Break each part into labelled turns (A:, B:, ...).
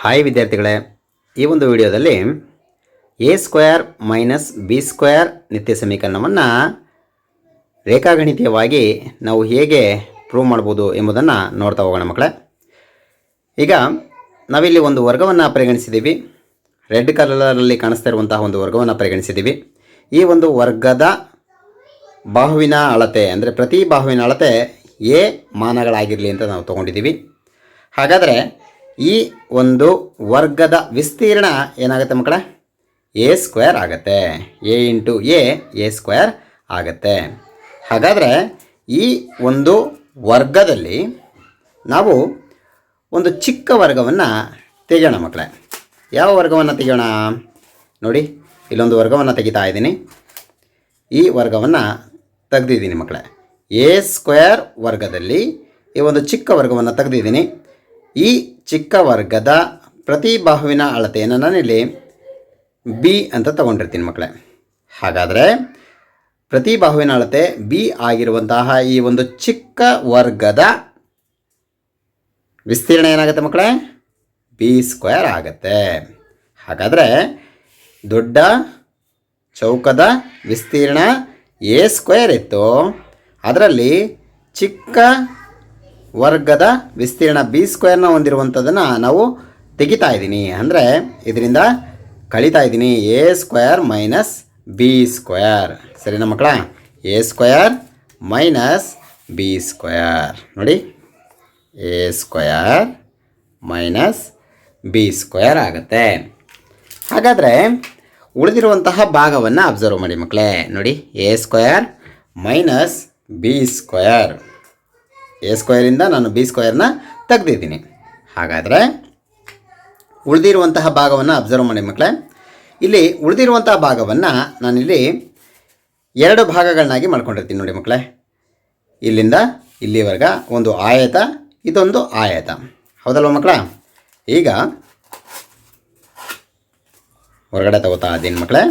A: Hi ವಿದ್ಯಾರ್ಥಿಗಳೇ, ಈ ಒಂದು ವಿಡಿಯೋದಲ್ಲಿ A square minus B square ನಿತ್ಯ ಸಮೀಕರಣವನ್ನು ರೇಖಾಗಣಿತೀಯವಾಗಿ ನಾವು ಹೇಗೆ ಪ್ರೂವ್ ಮಾಡ್ಬೋದು ಎಂಬುದನ್ನು ನೋಡ್ತಾ ಹೋಗೋಣ ಮಕ್ಕಳೇ. ಈಗ ನಾವಿಲ್ಲಿ ಒಂದು ವರ್ಗವನ್ನು ಪರಿಗಣಿಸಿದ್ದೀವಿ. ರೆಡ್ ಕಲರಲ್ಲಿ ಕಾಣಿಸ್ತಾ ಇರುವಂತಹ ಒಂದು ವರ್ಗವನ್ನು ಪರಿಗಣಿಸಿದ್ದೀವಿ. ಈ ಒಂದು ವರ್ಗದ ಬಾಹುವಿನ ಅಳತೆ ಅಂದರೆ ಪ್ರತಿ ಬಾಹುವಿನ ಅಳತೆ ಎ ಮಾನಗಳಾಗಿರಲಿ ಅಂತ ನಾವು ತೊಗೊಂಡಿದ್ದೀವಿ. ಹಾಗಾದರೆ ಈ ಒಂದು ವರ್ಗದ ವಿಸ್ತೀರ್ಣ ಏನಾಗುತ್ತೆ ಮಕ್ಕಳೇ? ಎ ಸ್ಕ್ವೇರ್ ಆಗುತ್ತೆ. ಎ ಇಂಟು ಎ ಸ್ಕ್ವೇರ್ ಆಗುತ್ತೆ. ಹಾಗಾದರೆ ಈ ಒಂದು ವರ್ಗದಲ್ಲಿ ನಾವು ಒಂದು ಚಿಕ್ಕ ವರ್ಗವನ್ನು ತೆಗೆಯೋಣ ಮಕ್ಕಳೇ. ಯಾವ ವರ್ಗವನ್ನು ತೆಗೆಯೋಣ ನೋಡಿ, ಇಲ್ಲೊಂದು ವರ್ಗವನ್ನು ತೆಗಿತಾ ಇದ್ದೀನಿ. ಈ ವರ್ಗವನ್ನು ತೆಗೆದಿದ್ದೀನಿ ಮಕ್ಕಳೇ. ಎ ಸ್ಕ್ವೇರ್ ವರ್ಗದಲ್ಲಿ ಈ ಒಂದು ಚಿಕ್ಕ ವರ್ಗವನ್ನು ತೆಗೆದಿದ್ದೀನಿ. ಈ ಚಿಕ್ಕ ವರ್ಗದ ಪ್ರತಿ ಬಾಹುವಿನ ಅಳತೆಯನ್ನು ನಾನಿಲ್ಲಿ ಬಿ ಅಂತ ತಗೊಂಡಿರ್ತೀನಿ ಮಕ್ಕಳೇ. ಹಾಗಾದರೆ ಪ್ರತಿ ಬಾಹುವಿನ ಅಳತೆ ಬಿ ಆಗಿರುವಂತಹ ಈ ಒಂದು ಚಿಕ್ಕ ವರ್ಗದ ವಿಸ್ತೀರ್ಣ ಏನಾಗುತ್ತೆ ಮಕ್ಕಳೇ? ಬಿ ಸ್ಕ್ವೇರ್ ಆಗುತ್ತೆ. ಹಾಗಾದರೆ ದೊಡ್ಡ ಚೌಕದ ವಿಸ್ತೀರ್ಣ ಎ ಸ್ಕ್ವೇರ್ ಇತ್ತು, ಅದರಲ್ಲಿ ಚಿಕ್ಕ ವರ್ಗದ ವಿಸ್ತೀರ್ಣ ಬಿ ಸ್ಕ್ವೇರ್ನ ಹೊಂದಿರುವಂಥದ್ದನ್ನು ನಾವು ತೆಗಿತಾ ಇದ್ದೀನಿ. ಅಂದರೆ ಇದರಿಂದ ಕಳೀತಾ ಇದ್ದೀನಿ. A square minus B square. ಸರಿನಾ ಮಕ್ಕಳ? A square minus B square. ನೋಡಿ, A square minus B square ಆಗುತ್ತೆ. ಹಾಗಾದರೆ ಉಳಿದಿರುವಂತಹ ಭಾಗವನ್ನು ಅಬ್ಸರ್ವ್ ಮಾಡಿ ಮಕ್ಕಳೇ. ನೋಡಿ, A square minus B square. A ಸ್ಕ್ವೇರಿಂದ ನಾನು ಬಿ ಸ್ಕ್ವೇರ್ನ ತೆಗೆದಿದ್ದೀನಿ. ಹಾಗಾದರೆ ಉಳಿದಿರುವಂತಹ ಭಾಗವನ್ನು ಅಬ್ಸರ್ವ್ ಮಾಡಿ ಮಕ್ಕಳೇ. ಇಲ್ಲಿ ಉಳಿದಿರುವಂತಹ ಭಾಗವನ್ನು ನಾನಿಲ್ಲಿ ಎರಡು ಭಾಗಗಳನ್ನಾಗಿ ಮಾಡ್ಕೊಂಡಿರ್ತೀನಿ ನೋಡಿ ಮಕ್ಕಳೇ. ಇಲ್ಲಿಂದ ಇಲ್ಲಿವರೆಗೆ ಒಂದು ಆಯತ, ಇದೊಂದು ಆಯತ. ಹೌದಲ್ವ ಮಕ್ಕಳ? ಈಗ ಹೊರಗಡೆ ತಗೋತಾ ಇದ್ದೀನಿ ಮಕ್ಕಳೇ.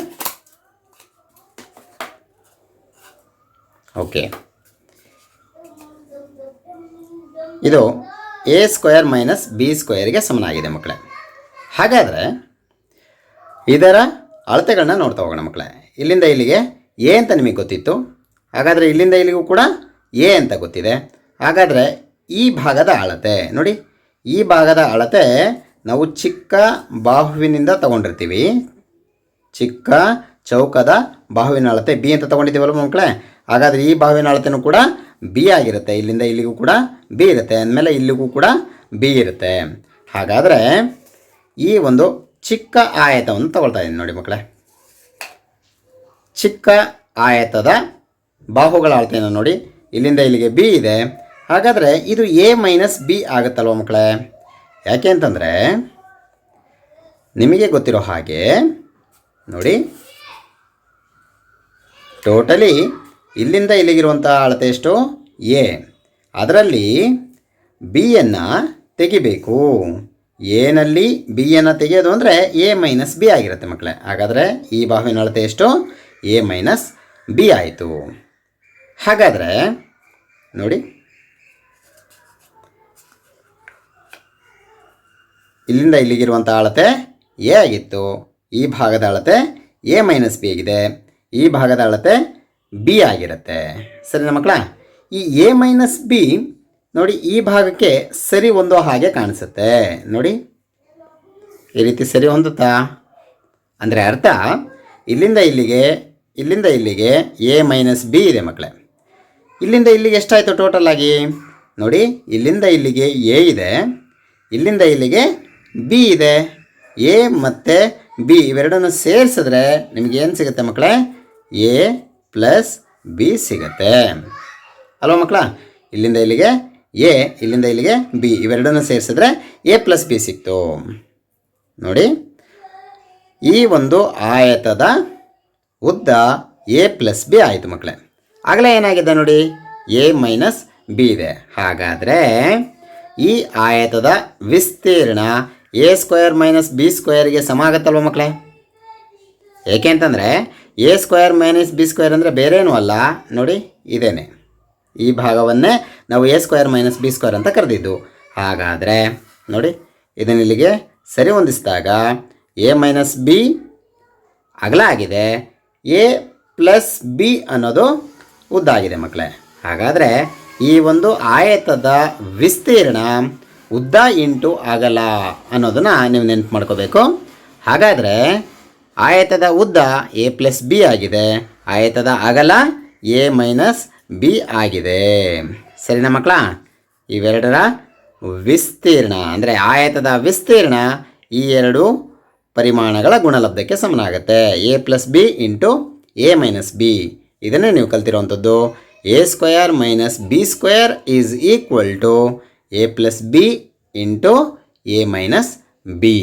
A: ಓಕೆ, ಇದು ಎ ಸ್ಕ್ವೇರ್ ಮೈನಸ್ ಬಿ ಸ್ಕ್ವೇರ್ಗೆ ಸಮನಾಗಿದೆ ಮಕ್ಕಳೇ. ಹಾಗಾದರೆ ಇದರ ಅಳತೆಗಳನ್ನ ನೋಡ್ತಾ ಹೋಗೋಣ ಮಕ್ಕಳೇ. ಇಲ್ಲಿಂದ ಇಲ್ಲಿಗೆ ಎ ಅಂತ ನಿಮಗೆ ಗೊತ್ತಿತ್ತು. ಹಾಗಾದರೆ ಇಲ್ಲಿಂದ ಇಲ್ಲಿಗೂ ಕೂಡ ಎ ಅಂತ ಗೊತ್ತಿದೆ. ಹಾಗಾದರೆ ಈ ಭಾಗದ ಅಳತೆ ನೋಡಿ, ಈ ಭಾಗದ ಅಳತೆ ನಾವು ಚಿಕ್ಕ ಬಾಹುವಿನಿಂದ ತಗೊಂಡಿರ್ತೀವಿ. ಚಿಕ್ಕ ಚೌಕದ ಬಾಹುವಿನ ಅಳತೆ ಬಿ ಅಂತ ತೊಗೊಂಡಿದ್ದೀವಲ್ಲ ಮಕ್ಕಳೇ. ಹಾಗಾದರೆ ಈ ಬಾಹುವಿನ ಅಳತೆನೂ ಕೂಡ ಬಿ ಆಗಿರುತ್ತೆ. ಇಲ್ಲಿಂದ ಇಲ್ಲಿಗೂ ಕೂಡ ಬಿ ಇರುತ್ತೆ, ಅಂದಮೇಲೆ ಇಲ್ಲಿಗೂ ಕೂಡ ಬಿ ಇರುತ್ತೆ. ಹಾಗಾದರೆ ಈ ಒಂದು ಚಿಕ್ಕ ಆಯತವನ್ನು ತಗೊಳ್ತಾ ಇದ್ದೀನಿ ನೋಡಿ ಮಕ್ಕಳೇ. ಚಿಕ್ಕ ಆಯತದ ಬಾಹುಗಳ ಅಳತೆಯನ್ನು ನೋಡಿ, ಇಲ್ಲಿಂದ ಇಲ್ಲಿಗೆ ಬಿ ಇದೆ. ಹಾಗಾದರೆ ಇದು ಎ ಮೈನಸ್ ಬಿ ಆಗುತ್ತಲ್ವ ಮಕ್ಕಳೇ? ಯಾಕೆ ಅಂತಂದರೆ ನಿಮಗೆ ಗೊತ್ತಿರೋ ಹಾಗೆ ನೋಡಿ, ಟೋಟಲಿ ಇಲ್ಲಿಂದ ಇಲ್ಲಿಗಿರುವಂಥ ಅಳತೆ ಎಷ್ಟು? ಎ. ಅದರಲ್ಲಿ ಬಿಯನ್ನು ತೆಗಿಬೇಕು. ಎನಲ್ಲಿ ಬಿಯನ್ನು ತೆಗೆಯೋದು ಅಂದರೆ ಎ ಮೈನಸ್ ಬಿ ಆಗಿರುತ್ತೆ ಮಕ್ಕಳೇ. ಹಾಗಾದರೆ ಈ ಬಾಹುವಿನ ಅಳತೆ ಎಷ್ಟು? ಎ ಮೈನಸ್ ಬಿ ಆಯಿತು. ಹಾಗಾದರೆ ನೋಡಿ, ಇಲ್ಲಿಂದ ಇಲ್ಲಿಗಿರುವಂಥ ಅಳತೆ ಎ ಆಗಿತ್ತು. ಈ ಭಾಗದ ಅಳತೆ ಎ ಮೈನಸ್ ಬಿ ಆಗಿದೆ. ಈ ಭಾಗದ ಅಳತೆ ಬಿ ಆಗಿರುತ್ತೆ. ಸರಿನಾ ಮಕ್ಕಳ? ಈ ಎ ಮೈನಸ್ ಬಿ ನೋಡಿ, ಈ ಭಾಗಕ್ಕೆ ಸರಿ ಹೊಂದೋ ಹಾಗೆ ಕಾಣಿಸುತ್ತೆ ನೋಡಿ. ಈ ರೀತಿ ಸರಿ ಹೊಂದುತ್ತಾ? ಅಂದರೆ ಅರ್ಥ ಇಲ್ಲಿಂದ ಇಲ್ಲಿಗೆ ಎ ಮೈನಸ್ ಬಿ ಇದೆ ಮಕ್ಕಳೇ. ಇಲ್ಲಿಂದ ಇಲ್ಲಿಗೆ ಎಷ್ಟಾಯಿತು ಟೋಟಲ್ ಆಗಿ ನೋಡಿ? ಇಲ್ಲಿಂದ ಇಲ್ಲಿಗೆ ಎ ಇದೆ, ಇಲ್ಲಿಂದ ಇಲ್ಲಿಗೆ ಬಿ ಇದೆ. ಎ ಮತ್ತು ಬಿ ಇವೆರಡನ್ನು ಸೇರಿಸಿದ್ರೆ ನಿಮಗೇನು ಸಿಗುತ್ತೆ ಮಕ್ಕಳೇ? ಎ ಪ್ಲಸ್ ಬಿ ಸಿಗುತ್ತೆ ಅಲ್ವ ಮಕ್ಕಳ? ಇಲ್ಲಿಂದ ಇಲ್ಲಿಗೆ ಎ, ಇಲ್ಲಿಂದ ಇಲ್ಲಿಗೆ ಬಿ ಇವೆರಡನ್ನು ಸೇರಿಸಿದ್ರೆ ಎ ಪ್ಲಸ್ ಬಿ ಸಿಕ್ತು ನೋಡಿ. ಈ ಒಂದು ಆಯತದ ಉದ್ದ ಎ ಪ್ಲಸ್ ಬಿ ಆಯಿತು ಮಕ್ಕಳೇ. ಆಗಲೇ ಏನಾಗಿದೆ ನೋಡಿ, ಎ ಮೈನಸ್ ಬಿ ಇದೆ. ಹಾಗಾದರೆ ಈ ಆಯತದ ವಿಸ್ತೀರ್ಣ ಎ ಸ್ಕ್ವೇರ್ ಮೈನಸ್ ಬಿ ಸ್ಕ್ವೇರ್ಗೆ ಸಮ ಆಗುತ್ತಲ್ವ ಮಕ್ಕಳೇ? ಏಕೆ ಅಂತಂದರೆ A square minus B square ಅಂದರೆ ಬೇರೇನೂ ಅಲ್ಲ ನೋಡಿ, ಇದೇನೆ. ಈ ಭಾಗವನ್ನೇ ನಾವು A square minus B square ಅಂತ ಕರೆದಿದ್ದು. ಹಾಗಾದರೆ ನೋಡಿ, ಇದನ್ನ ಇಲ್ಲಿಗೆ ಸರಿ ಹೊಂದಿಸಿದಾಗ ಎ ಮೈನಸ್ ಬಿ ಅಗಲ ಆಗಿದೆ, ಎ ಪ್ಲಸ್ ಬಿ ಅನ್ನೋದು ಉದ್ದ ಆಗಿದೆ ಮಕ್ಕಳೇ. ಹಾಗಾದರೆ ಈ ಒಂದು ಆಯತದ ವಿಸ್ತೀರ್ಣ ಉದ್ದ ಇಂಟು ಅಗಲ ಅನ್ನೋದನ್ನು ನೀವು ನೆನಪು ಮಾಡ್ಕೋಬೇಕು. ಹಾಗಾದರೆ ಆಯತದ ಉದ್ದ ಎ ಪ್ಲಸ್ ಬಿ ಆಗಿದೆ, ಆಯತದ ಅಗಲ ಎ ಮೈನಸ್ ಬಿ ಆಗಿದೆ. ಸರಿನಾ ಮಕ್ಕಳ? ಇವೆರಡರ ವಿಸ್ತೀರ್ಣ ಅಂದರೆ ಆಯತದ ವಿಸ್ತೀರ್ಣ ಈ ಎರಡು ಪರಿಮಾಣಗಳ ಗುಣಲಬ್ಧಕ್ಕೆ ಸಮನಾಗುತ್ತೆ. A plus B into A minus B. ಇದನ್ನೇ ನೀವು ಕಲ್ತಿರುವಂಥದ್ದು. A square minus B square is equal to A plus B into A minus B.